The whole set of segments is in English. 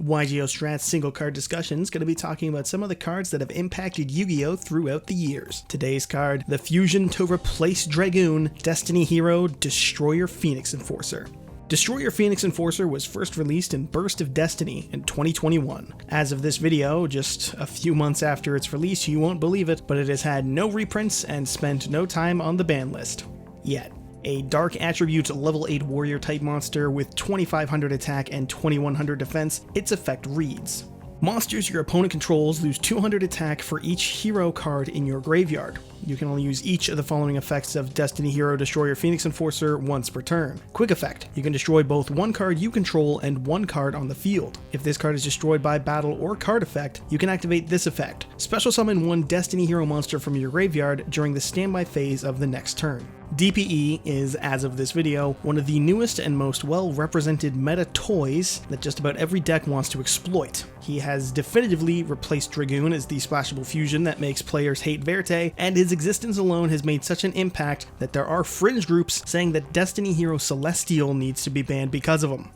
YGO Strats single card discussion is going to be talking about some of the cards that have impacted Yu-Gi-Oh! Throughout the years. Today's card, the fusion to replace Dragoon, Destiny Hero, Destroyer Phoenix Enforcer. Destroyer Phoenix Enforcer was first released in Burst of Destiny in 2021. As of this video, just a few months after its release, you won't believe it, but it has had no reprints and spent no time on the ban list. Yet. A Dark Attribute level 8 warrior type monster with 2500 attack and 2100 defense, its effect reads: monsters your opponent controls lose 200 attack for each hero card in your graveyard. You can only use each of the following effects of Destiny Hero Destroyer Phoenix Enforcer once per turn. Quick effect: you can destroy both one card you control and one card on the field. If this card is destroyed by battle or card effect, you can activate this effect: special summon one Destiny Hero monster from your graveyard during the standby phase of the next turn. DPE is, as of this video, one of the newest and most well-represented meta toys that just about every deck wants to exploit. He has definitively replaced Dragoon as the splashable fusion that makes players hate Verte, and his existence alone has made such an impact that there are fringe groups saying that Destiny Hero Celestial needs to be banned because of him.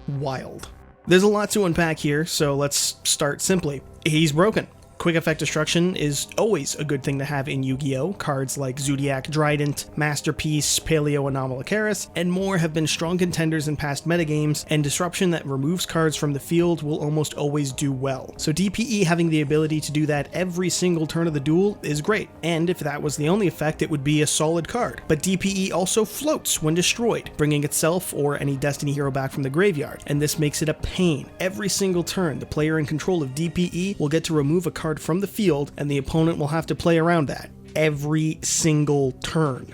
Wild. There's a lot to unpack here, so let's start simply. He's broken. Quick effect destruction is always a good thing to have in Yu-Gi-Oh! Cards like Zoodiac Trident, Masterpiece, Paleo Anomalocaris, and more have been strong contenders in past metagames, and disruption that removes cards from the field will almost always do well. So DPE having the ability to do that every single turn of the duel is great, and if that was the only effect, it would be a solid card. But DPE also floats when destroyed, bringing itself or any Destiny hero back from the graveyard, and this makes it a pain. Every single turn, the player in control of DPE will get to remove a card from the field, and the opponent will have to play around that every single turn.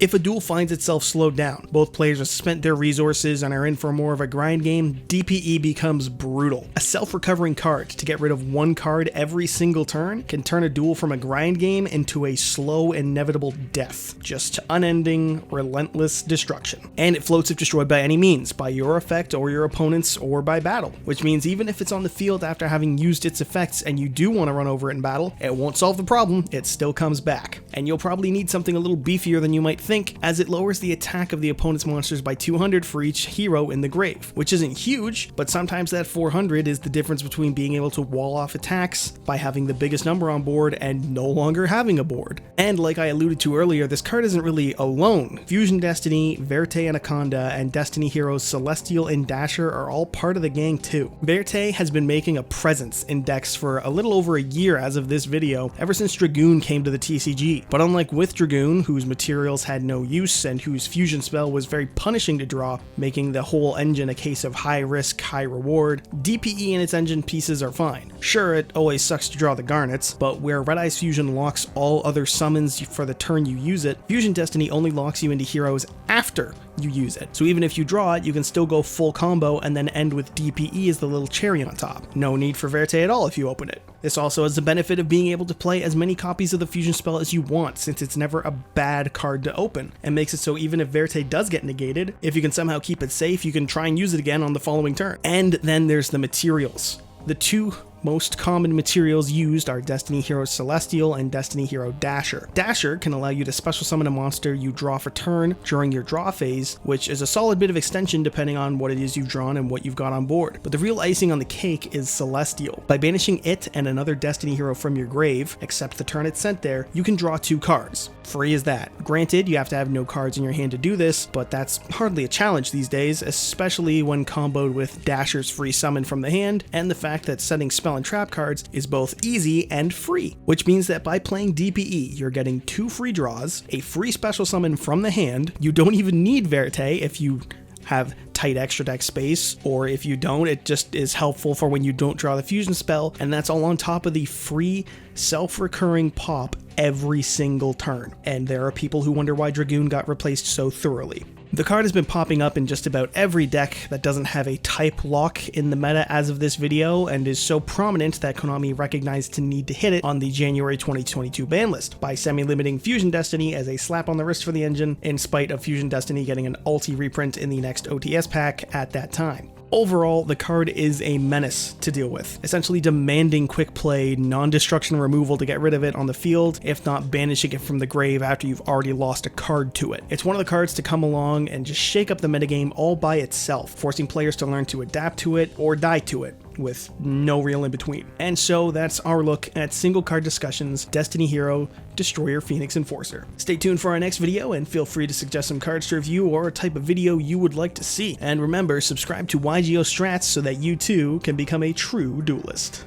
If a duel finds itself slowed down, both players have spent their resources and are in for more of a grind game, DPE becomes brutal. A self-recovering card to get rid of one card every single turn can turn a duel from a grind game into a slow, inevitable death. Just unending, relentless destruction. And it floats if destroyed by any means, by your effect or your opponent's, or by battle. Which means even if it's on the field after having used its effects and you do want to run over it in battle, it won't solve the problem, it still comes back. And you'll probably need something a little beefier than you might think, as it lowers the attack of the opponent's monsters by 200 for each hero in the grave, which isn't huge, but sometimes that 400 is the difference between being able to wall off attacks by having the biggest number on board and no longer having a board. And like I alluded to earlier, this card isn't really alone. Fusion Destiny, Verte Anaconda, and Destiny Heroes Celestial and Dasher are all part of the gang too. Verte has been making a presence in decks for a little over a year as of this video, ever since Dragoon came to the TCG. But unlike with Dragoon, whose materials had no use and whose fusion spell was very punishing to draw, making the whole engine a case of high risk, high reward, DPE and its engine pieces are fine. Sure, it always sucks to draw the Garnets, but where Red Eyes Fusion locks all other summons for the turn you use it, Fusion Destiny only locks you into heroes after you use it. So even if you draw it, you can still go full combo and then end with DPE as the little cherry on top. No need for Verte at all if you open it. This also has the benefit of being able to play as many copies of the fusion spell as you want, since it's never a bad card to open, and makes it so even if Verte does get negated, if you can somehow keep it safe, you can try and use it again on the following turn. And then there's the materials. The two most common materials used are Destiny Hero Celestial and Destiny Hero Dasher. Dasher can allow you to special summon a monster you draw for turn during your draw phase, which is a solid bit of extension depending on what it is you've drawn and what you've got on board. But the real icing on the cake is Celestial. By banishing it and another Destiny Hero from your grave, except the turn it's sent there, you can draw 2 cards. Free as that. Granted, you have to have no cards in your hand to do this, but that's hardly a challenge these days, especially when comboed with Dasher's free summon from the hand, and the fact that setting spell and trap cards is both easy and free, which means that by playing DPE, you're getting 2 free draws, a free special summon from the hand. You don't even need Verte if you have tight extra deck space, or if you don't, it just is helpful for when you don't draw the fusion spell, and that's all on top of the free self-recurring pop every single turn. And there are people who wonder why Dragoon got replaced so thoroughly. The card has been popping up in just about every deck that doesn't have a type lock in the meta as of this video, and is so prominent that Konami recognized the need to hit it on the January 2022 ban list by semi-limiting Fusion Destiny as a slap on the wrist for the engine, in spite of Fusion Destiny getting an ulti reprint in the next OTS pack at that time. Overall, the card is a menace to deal with, essentially demanding quick play, non-destruction removal to get rid of it on the field, if not banishing it from the grave after you've already lost a card to it. It's one of the cards to come along and just shake up the metagame all by itself, forcing players to learn to adapt to it or die to it. with no real in between. And so that's our look at single card discussions, Destiny Hero, Destroyer, Phoenix, Enforcer. Stay tuned for our next video and feel free to suggest some cards to review or a type of video you would like to see. And remember, subscribe to YGO Strats so that you too can become a true duelist.